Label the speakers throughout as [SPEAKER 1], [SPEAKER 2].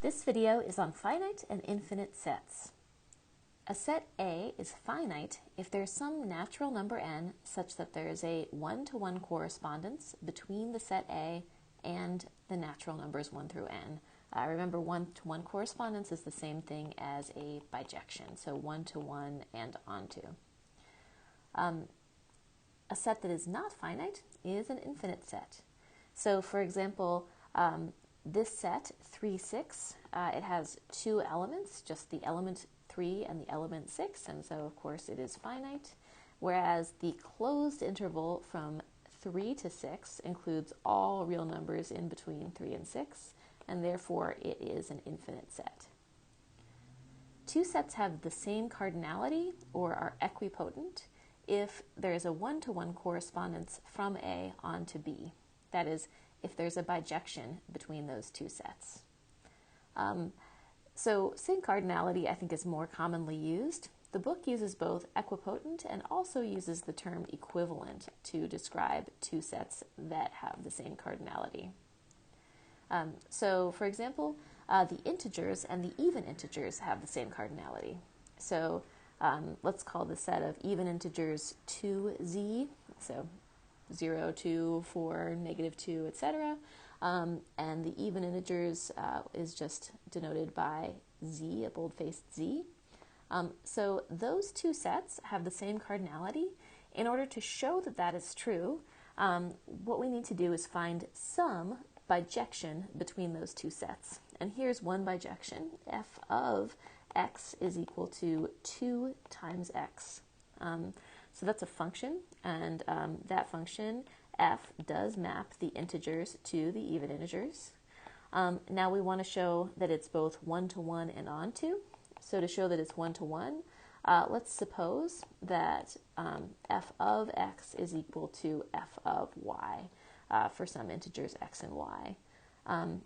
[SPEAKER 1] This video is on finite and infinite sets. A set A is finite if there's some natural number n such that there is a one-to-one correspondence between the set A and the natural numbers 1 through n. Remember, one-to-one correspondence is the same thing as a bijection, so one-to-one and onto. A set that is not finite is an infinite set. So, for example, this set, 3, 6, it has two elements, just the element 3 and the element 6, and so, of course, it is finite, whereas the closed interval from 3 to 6 includes all real numbers in between 3 and 6, and therefore it is an infinite set. Two sets have the same cardinality, or are equipotent, if there is a one-to-one correspondence from A on to B. That is, if there's a bijection between those two sets. So saying cardinality, I think, is more commonly used. The book uses both equipotent and also uses the term equivalent to describe two sets that have the same cardinality. So, for example, the integers and the even integers have the same cardinality. So let's call the set of even integers 2z, so 0, 2, 4, negative 2, etc. And the even integers is just denoted by z, a bold-faced z. So those two sets have the same cardinality. In order to show that that is true, what we need to do is find some bijection between those two sets. And here's one bijection. F of x is equal to 2 times x. So that's a function, and that function, f, does map the integers to the even integers. Now we want to show that it's both one-to-one and onto. So to show that it's one-to-one, let's suppose that f of x is equal to f of y for some integers x and y.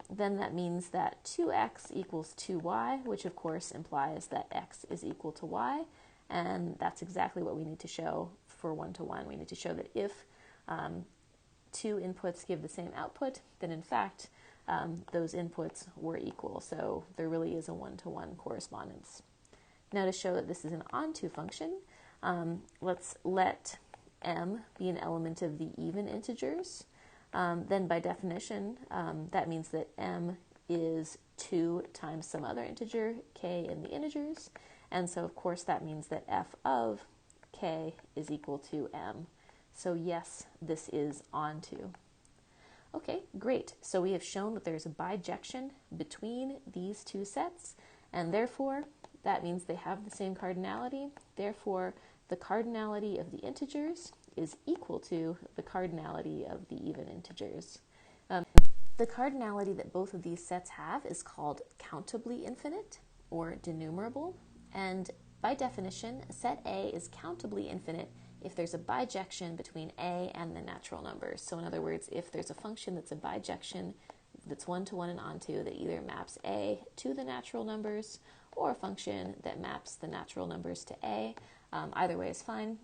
[SPEAKER 1] Then that means that 2x equals 2y, which of course implies that x is equal to y, and that's exactly what we need to show for one-to-one. We need to show that if two inputs give the same output, then in fact those inputs were equal, so there really is a one-to-one correspondence. Now, to show that this is an onto function, let's let m be an element of the even integers. Then by definition, that means that m is 2 times some other integer, k in the integers, and so of course that means that f of k is equal to m. So yes, this is onto. Okay, great. So we have shown that there's a bijection between these two sets, and therefore that means they have the same cardinality. Therefore, the cardinality of the integers is equal to the cardinality of the even integers. The cardinality that both of these sets have is called countably infinite, or denumerable, and by definition, set A is countably infinite if there's a bijection between A and the natural numbers. So in other words, if there's a function that's a bijection that's one-to-one and onto that either maps A to the natural numbers or a function that maps the natural numbers to A, either way is fine.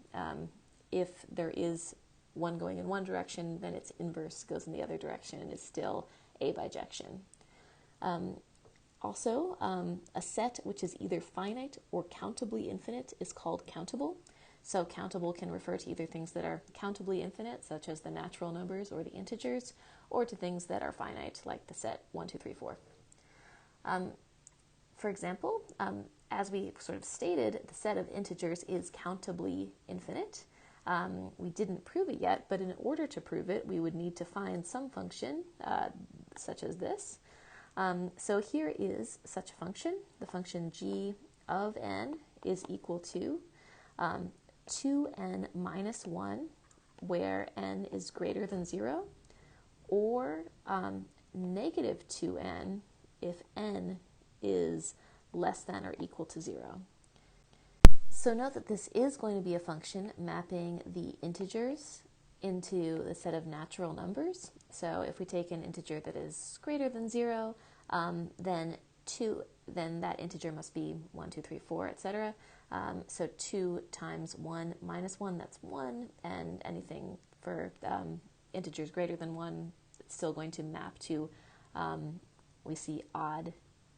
[SPEAKER 1] If there is one going in one direction, then its inverse goes in the other direction and is still a bijection. Also, a set which is either finite or countably infinite is called countable. So countable can refer to either things that are countably infinite, such as the natural numbers or the integers, or to things that are finite, like the set 1, 2, 3, 4. For example, as we sort of stated, the set of integers is countably infinite. We didn't prove it yet, but in order to prove it, we would need to find some function, such as this. So here is such a function. The function g of n is equal to 2n minus 1, where n is greater than 0, or negative 2n if n is less than or equal to 0. So note that this is going to be a function mapping the integers into the set of natural numbers. So if we take an integer that is greater than 0, then that integer must be 1, 2, 3, 4, etc. So 2 times 1 minus 1, that's 1, and anything for integers greater than 1, it's still going to map to, we see odd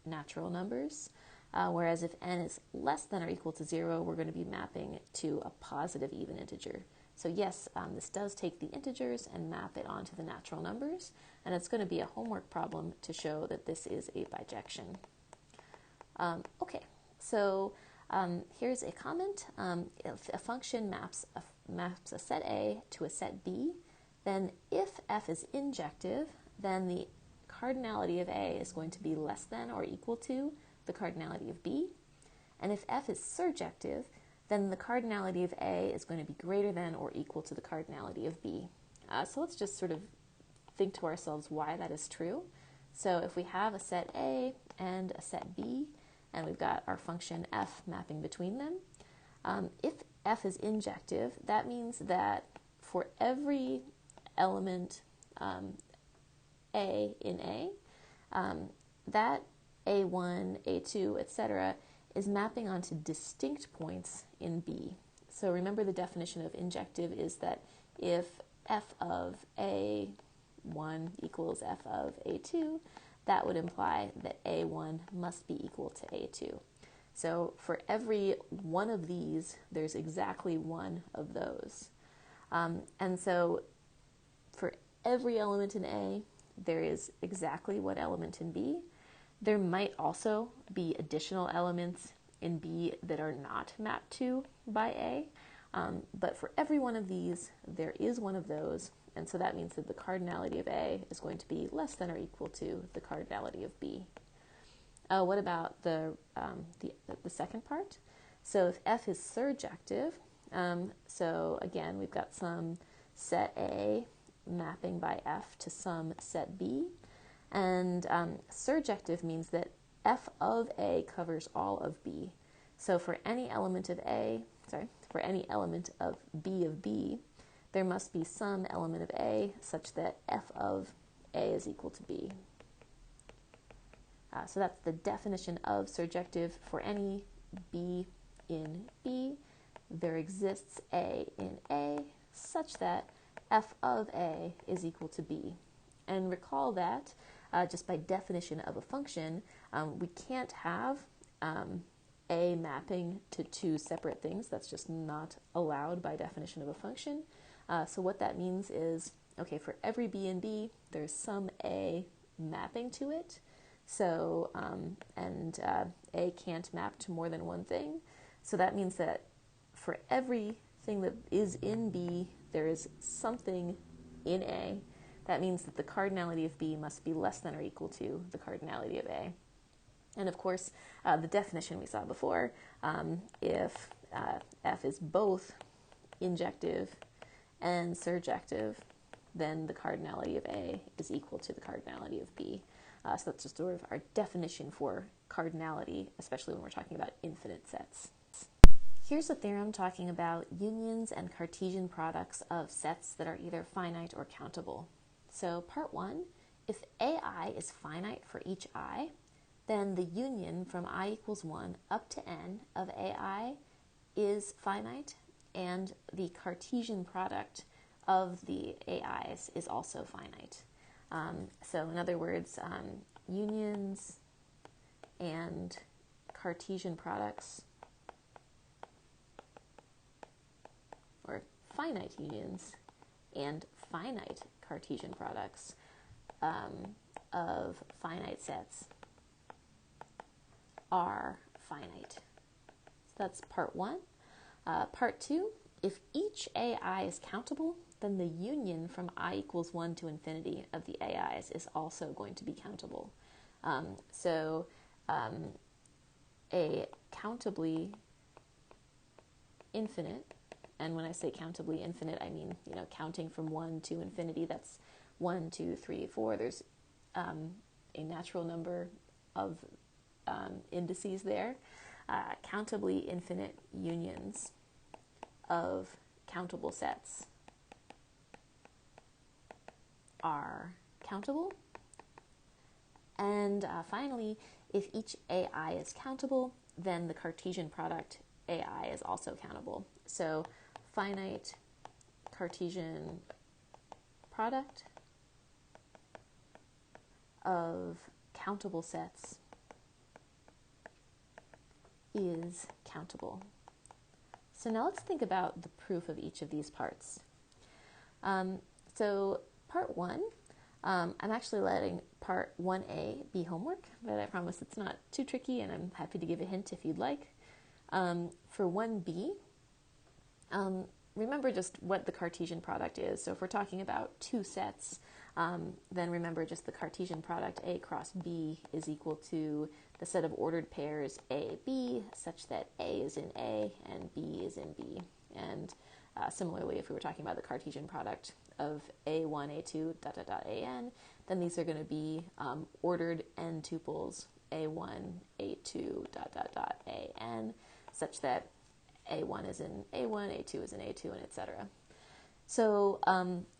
[SPEAKER 1] natural numbers, whereas if n is less than or equal to 0, we're going to be mapping to a positive even integer. So yes, this does take the integers and map it onto the natural numbers, and it's going to be a homework problem to show that this is a bijection. Okay, so here's a comment. If a function maps a set A to a set B, then if f is injective, then the cardinality of A is going to be less than or equal to the cardinality of B. And if f is surjective, then the cardinality of A is going to be greater than or equal to the cardinality of B. So let's just sort of think to ourselves why that is true. So if we have a set A and a set B, and we've got our function f mapping between them, if f is injective, that means that for every element A in A, that A1, A2, etc., is mapping onto distinct points in B. So remember the definition of injective is that if f of A1 equals f of A2, that would imply that A1 must be equal to A2. So for every one of these, there's exactly one of those. And so for every element in A, there is exactly what element in B. There might also be additional elements in B that are not mapped to by A, but for every one of these, there is one of those, and so that means that the cardinality of A is going to be less than or equal to the cardinality of B. What about the second part? So if f is surjective, so again, we've got some set A mapping by f to some set B, and surjective means that f of A covers all of B. So for any element of for any element of B, there must be some element of A such that f of A is equal to B. So that's the definition of surjective. For any B in B, there exists A in A such that f of A is equal to B. And recall that, just by definition of a function, we can't have A mapping to two separate things. That's just not allowed by definition of a function. So what that means is, okay, for every B in B, there's some A mapping to it. So, A can't map to more than one thing. So that means that for everything that is in B, there is something in A. That means that the cardinality of B must be less than or equal to the cardinality of A. And of course, the definition we saw before, if f is both injective and surjective, then the cardinality of A is equal to the cardinality of B. So that's just sort of our definition for cardinality, especially when we're talking about infinite sets. Here's a theorem talking about unions and Cartesian products of sets that are either finite or countable. So part 1, if AI is finite for each I, then the union from I equals 1 up to n of AI is finite, and the Cartesian product of the AIs is also finite. So in other words, unions and Cartesian products, or finite unions and finite Cartesian products of finite sets are finite. So that's part 1. Part 2, if each AI is countable, then the union from I equals 1 to infinity of the AIs is also going to be countable. So a countably infinite, and when I say countably infinite, I mean, counting from 1 to infinity, that's 1, 2, 3, 4. There's a natural number of indices there. Countably infinite unions of countable sets are countable. And finally, if each AI is countable, then the Cartesian product AI is also countable. So finite Cartesian product of countable sets is countable. So now let's think about the proof of each of these parts. So part 1, I'm actually letting part 1a be homework, but I promise it's not too tricky, and I'm happy to give a hint if you'd like. For 1b, remember just what the Cartesian product is. So if we're talking about two sets, then remember just the Cartesian product A cross B is equal to the set of ordered pairs A, B, such that A is in A and B is in B. And similarly, if we were talking about the Cartesian product of A1, A2, dot, dot, dot, AN, then these are going to be ordered n tuples A1, A2, dot, dot, dot, AN, such that A1 is in A1, A2 is in A2, and etc. So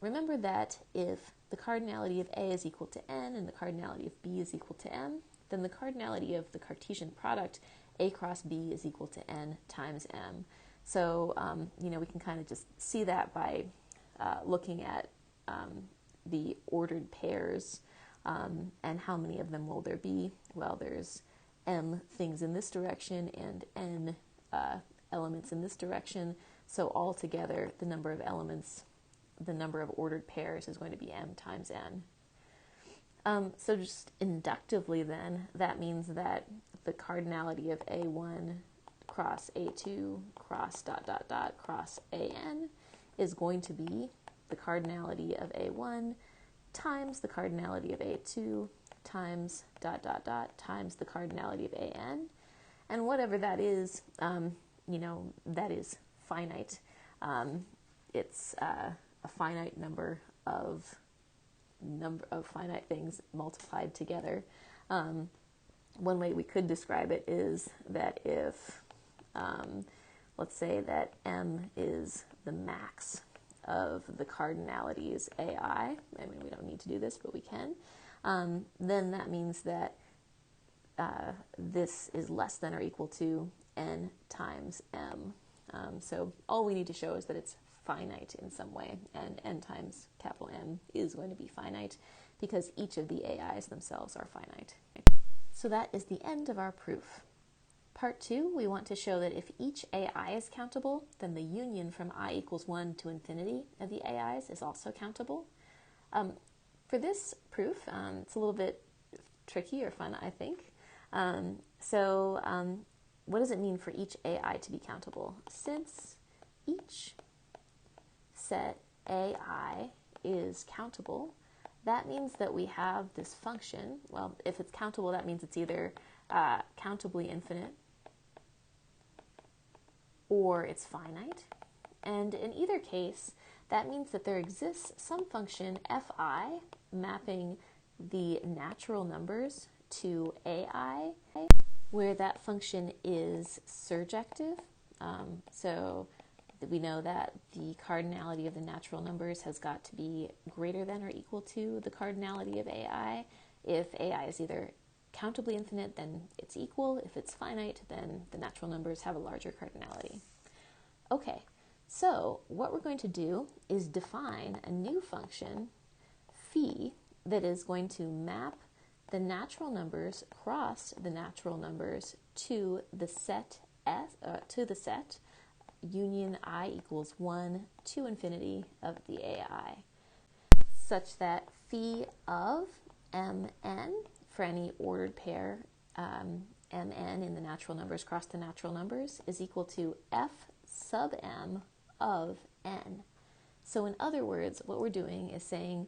[SPEAKER 1] remember that if the cardinality of A is equal to n and the cardinality of B is equal to m, then the cardinality of the Cartesian product A cross B is equal to n times m. So, we can kind of just see that by looking at the ordered pairs and how many of them will there be. Well, there's m things in this direction and n elements in this direction. So altogether, the number of elements, the number of ordered pairs is going to be m times n. So just inductively then, that means that the cardinality of A1 cross A2 cross dot dot dot cross AN is going to be the cardinality of A1 times the cardinality of A2 times dot dot dot times the cardinality of AN. And whatever that is, that is finite. It's a finite number of finite things multiplied together. One way we could describe it is that if, let's say that m is the max of the cardinalities AI, I mean, we don't need to do this, but we can, then that means that this is less than or equal to n times m. So all we need to show is that it's finite in some way, and n times capital M is going to be finite because each of the AIs themselves are finite. So that is the end of our proof. Part 2, we want to show that if each AI is countable, then the union from I equals 1 to infinity of the AIs is also countable. For this proof, it's a little bit tricky or fun, I think. What does it mean for each AI to be countable? Since each set AI is countable, that means that we have this function. Well, if it's countable, that means it's either countably infinite or it's finite. And in either case, that means that there exists some function fi mapping the natural numbers to AI, where that function is surjective. So we know that the cardinality of the natural numbers has got to be greater than or equal to the cardinality of AI. If AI is either countably infinite, then it's equal. If it's finite, then the natural numbers have a larger cardinality. Okay, so what we're going to do is define a new function, phi, that is going to map the natural numbers cross the natural numbers to the set union I equals 1 to infinity of the AI, such that phi of mn for any ordered pair mn in the natural numbers cross the natural numbers is equal to f sub m of n. So in other words, what we're doing is saying,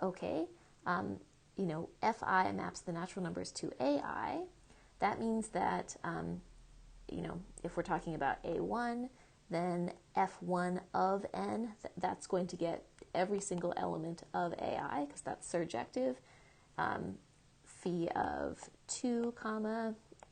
[SPEAKER 1] okay, fi maps the natural numbers to AI. That means that, if we're talking about A1, then f1 of n, that's going to get every single element of AI, because that's surjective. Phi of 2,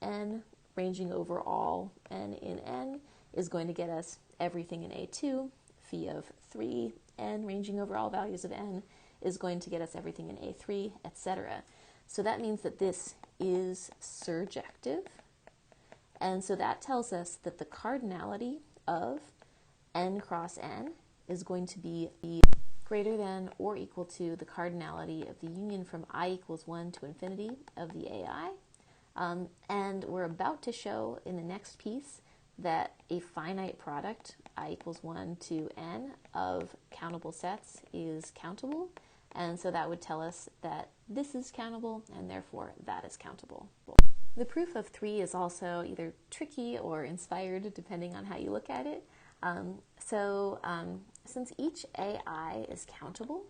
[SPEAKER 1] n, ranging over all n in n, is going to get us everything in A2. Phi of 3, n, ranging over all values of n, is going to get us everything in A3, etc. So that means that this is surjective. And so that tells us that the cardinality of n cross n is going to be greater than or equal to the cardinality of the union from I equals 1 to infinity of the AI. And we're about to show in the next piece that a finite product, I equals 1 to n, of countable sets is countable. And so that would tell us that this is countable, and therefore that is countable. The proof of 3 is also either tricky or inspired, depending on how you look at it. Since each AI is countable,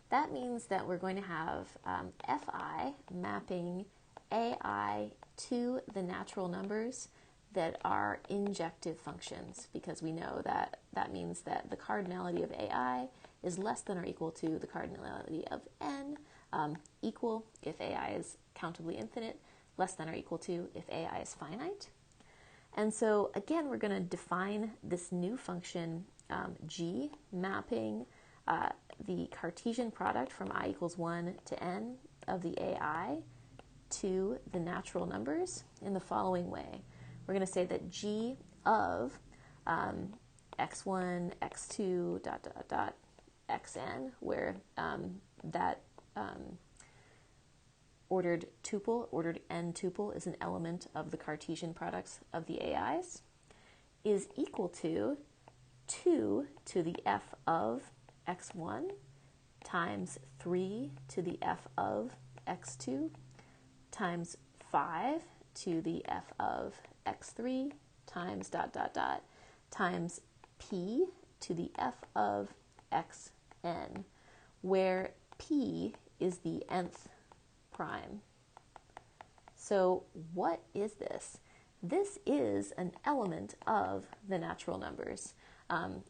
[SPEAKER 1] that means that we're going to have fi mapping ai to the natural numbers that are injective functions, because we know that that means that the cardinality of ai is less than or equal to the cardinality of n, equal if ai is countably infinite, less than or equal to if ai is finite. And so again, we're going to define this new function g mapping the Cartesian product from I equals 1 to n of the ai to the natural numbers in the following way. We're going to say that g of x1, x2, xn, where that ordered n tuple is an element of the Cartesian products of the AIs, is equal to 2 to the f of x1 times 3 to the f of x2 times 5 to the f of x3 times times p to the f of xn, where p is the nth prime. So what is this? This is an element of the natural numbers.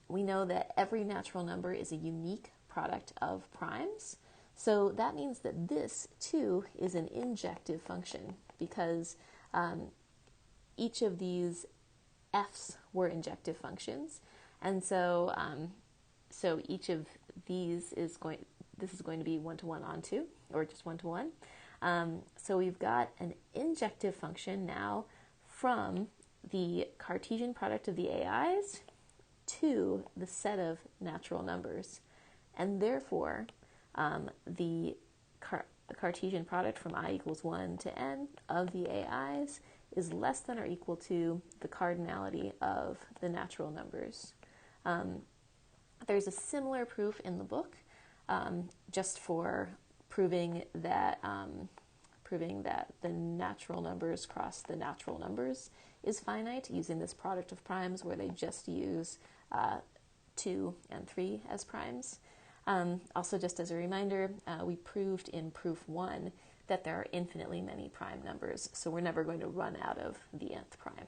[SPEAKER 1] We know that every natural number is a unique product of primes. So that means that this, too, is an injective function, because each of these f's were injective functions. And so so each of these is going to be 1-to-1 onto, or just 1-to-1. So we've got an injective function now from the Cartesian product of the AIs to the set of natural numbers. And therefore, the Cartesian product from I equals 1 to n of the AIs is less than or equal to the cardinality of the natural numbers. There's a similar proof in the book, just for proving that the natural numbers cross the natural numbers is finite, using this product of primes where they just use 2 and 3 as primes. Also, just as a reminder, we proved in proof 1 that there are infinitely many prime numbers, so we're never going to run out of the nth prime.